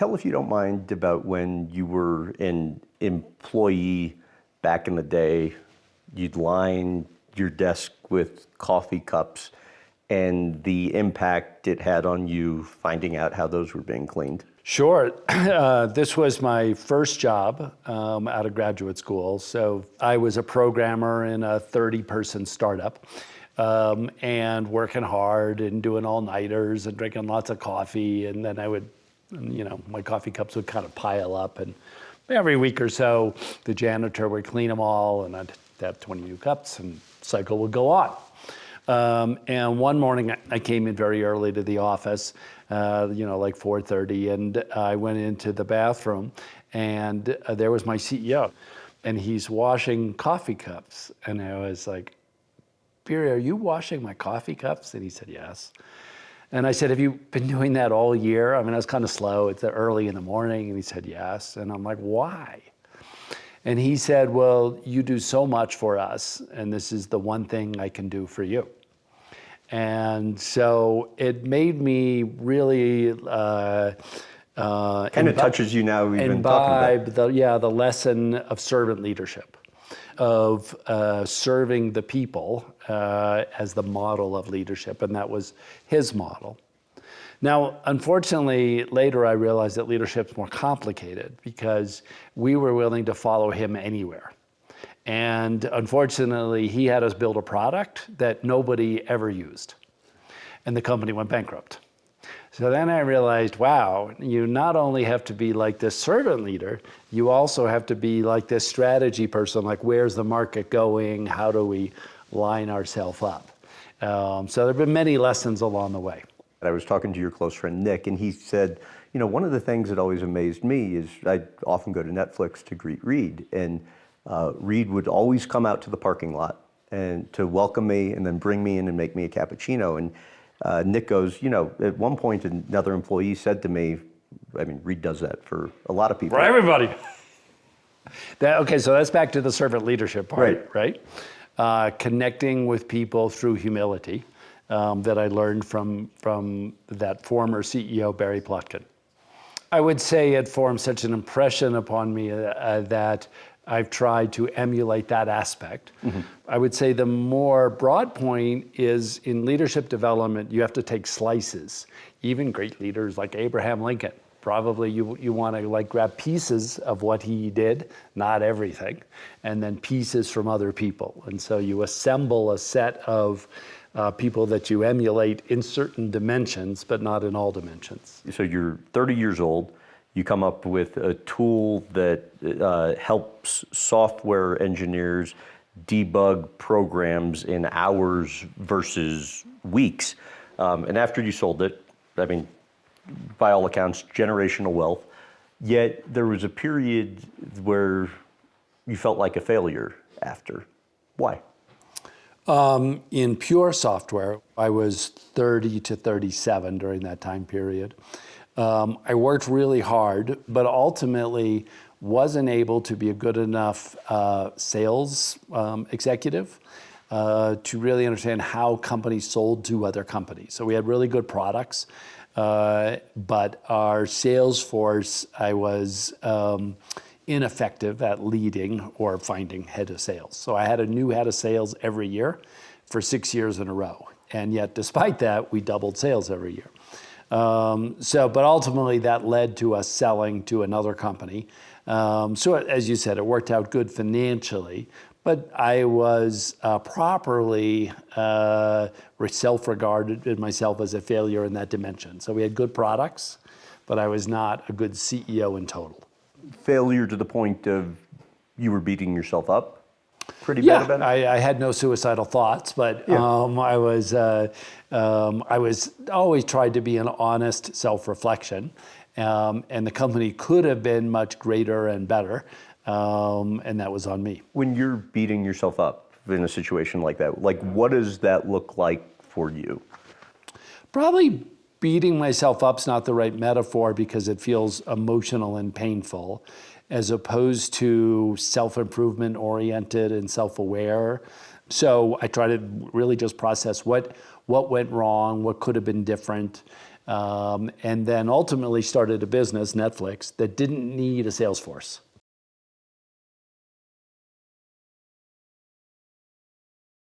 Tell, if you don't mind, about when you were an employee back in the day. You'd line your desk with coffee cups and the impact it had on you finding out how those were being cleaned. Sure. This was my first job out of graduate school. So I was a programmer in a 30-person startup and working hard and doing all-nighters and drinking lots of coffee. And then I would, my coffee cups would kind of pile up. And every week or so, the janitor would clean them all, and I'd have 20 new cups, and cycle would go on. And one morning I came in very early to the office, like 4:30, and I went into the bathroom, and there was my CEO, and he's washing coffee cups. And I was like, "Beery, are you washing my coffee cups?" And he said, "Yes." And I said, "Have you been doing that all year?" I mean, I was kind of slow. It's early in the morning. And he said, "Yes." And I'm like, "Why?" And he said, "Well, you do so much for us, and this is the one thing I can do for you." And so it made me really kind of touches you now. We've been talking about the lesson of servant leadership, of serving the people as the model of leadership, and that was his model. Now, unfortunately, later I realized that leadership's more complicated because we were willing to follow him anywhere. And unfortunately, he had us build a product that nobody ever used. And the company went bankrupt. So then I realized, wow, you not only have to be like this servant leader, you also have to be like this strategy person, like where's the market going? How do we line ourselves up? So there have been many lessons along the way. I was talking to your close friend, Nick, and he said, one of the things that always amazed me is I'd often go to Netflix to greet Reed, and Reed would always come out to the parking lot and to welcome me and then bring me in and make me a cappuccino. And Nick goes, at one point another employee said to me, Reed does that for a lot of people. For everybody. Okay, so that's back to the servant leadership part, right? Connecting with people through humility. That I learned from that former CEO, Barry Plotkin. I would say it formed such an impression upon me that I've tried to emulate that aspect. Mm-hmm. I would say the more broad point is in leadership development, you have to take slices. Even great leaders like Abraham Lincoln, probably you want to grab pieces of what he did, not everything, and then pieces from other people. And so you assemble a set of people that you emulate in certain dimensions, but not in all dimensions. So you're 30 years old. You come up with a tool that helps software engineers debug programs in hours versus weeks. And after you sold it, by all accounts, generational wealth. Yet there was a period where you felt like a failure after. Why? In pure software, I was 30 to 37 during that time period. I worked really hard, but ultimately wasn't able to be a good enough sales executive to really understand how companies sold to other companies. So we had really good products, but our sales force, I was ineffective at leading or finding head of sales. So I had a new head of sales every year for 6 years in a row. And yet, despite that, we doubled sales every year. But ultimately that led to us selling to another company. So as you said, it worked out good financially, but I was properly self-regarded myself as a failure in that dimension. So we had good products, but I was not a good CEO in total. Failure to the point of you were beating yourself up pretty bad about it? I had no suicidal thoughts, but I was always tried to be an honest self-reflection, and the company could have been much greater and better, and that was on me. When you're beating yourself up in a situation like that, what does that look like for you? Probably beating myself up's not the right metaphor because it feels emotional and painful, as opposed to self-improvement oriented and self-aware. So I try to really just process what went wrong, what could have been different, And then ultimately started a business, Netflix, that didn't need a sales force.